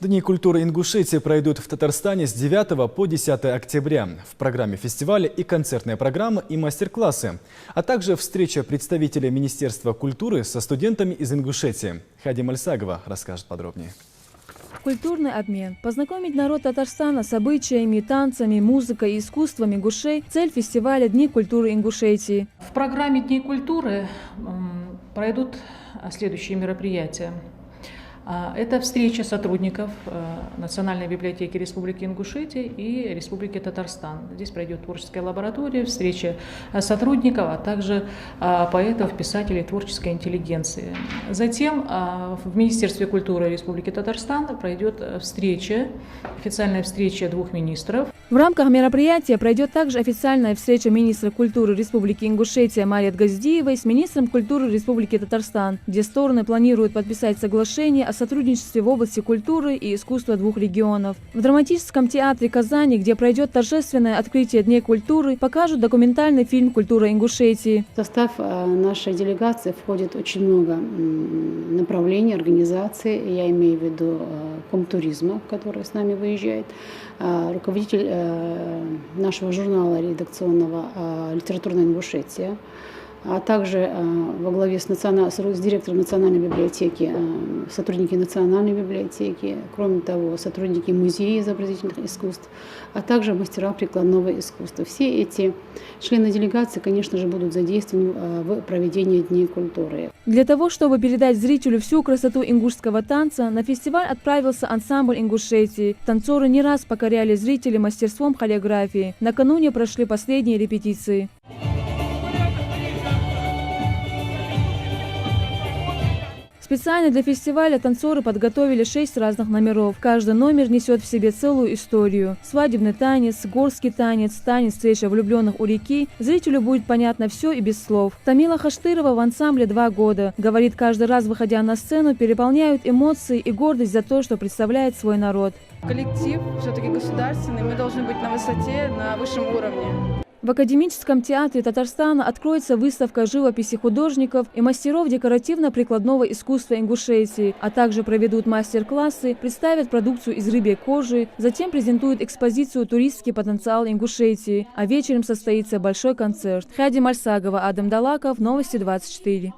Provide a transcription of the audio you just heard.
Дни культуры Ингушетии пройдут в Татарстане с 9 по 10 октября. В программе фестиваля и концертная программа, и мастер-классы, а также встреча представителей Министерства культуры со студентами из Ингушетии. Хади Мальсагова расскажет подробнее. Культурный обмен. Познакомить народ Татарстана с обычаями, танцами, музыкой и искусством ингушей – цель фестиваля «Дни культуры Ингушетии». В программе Дней культуры пройдут следующие мероприятия. Это встреча сотрудников Национальной библиотеки Республики Ингушетия и Республики Татарстан. Здесь пройдет творческая лаборатория, встреча сотрудников, а также поэтов, писателей, творческой интеллигенции. Затем в Министерстве культуры Республики Татарстан пройдет встреча, официальная встреча двух министров. В рамках мероприятия пройдет также официальная встреча министра культуры Республики Ингушетия Марии Газдиевой с министром культуры Республики Татарстан, где стороны планируют подписать соглашение о сотрудничестве в области культуры и искусства двух регионов. В драматическом театре Казани, где пройдет торжественное открытие Дней культуры, покажут документальный фильм «Культура Ингушетии». В состав нашей делегации входит очень много направлений, организаций. Я имею в виду Комтуризма, который с нами выезжает, руководитель нашего журнала редакционного «Литературная Ингушетия», а также во главе с директором Национальной библиотеки, сотрудники Национальной библиотеки, кроме того, сотрудники Музея изобразительных искусств, а также мастера прикладного искусства. Все эти члены делегации, конечно же, будут задействованы в проведении Дней культуры. Для того, чтобы передать зрителю всю красоту ингушского танца, на фестиваль отправился ансамбль Ингушетии. Танцоры не раз покоряли зрителей мастерством хореографии. Накануне прошли последние репетиции. Специально для фестиваля танцоры подготовили 6 разных номеров. Каждый номер несет в себе целую историю. Свадебный танец, горский танец, танец встреча влюбленных у реки. Зрителю будет понятно все и без слов. Тамила Хаштырова в ансамбле 2 года. Говорит, каждый раз, выходя на сцену, переполняют эмоции и гордость за то, что представляет свой народ. Коллектив все-таки государственный, мы должны быть на высоте, на высшем уровне. В Академическом театре Татарстана откроется выставка живописи художников и мастеров декоративно-прикладного искусства Ингушетии, а также проведут мастер-классы, представят продукцию из рыбьей кожи, затем презентуют экспозицию «Туристский потенциал Ингушетии», а вечером состоится большой концерт. Хади Мальсагова, Адам Далаков, Новости 24.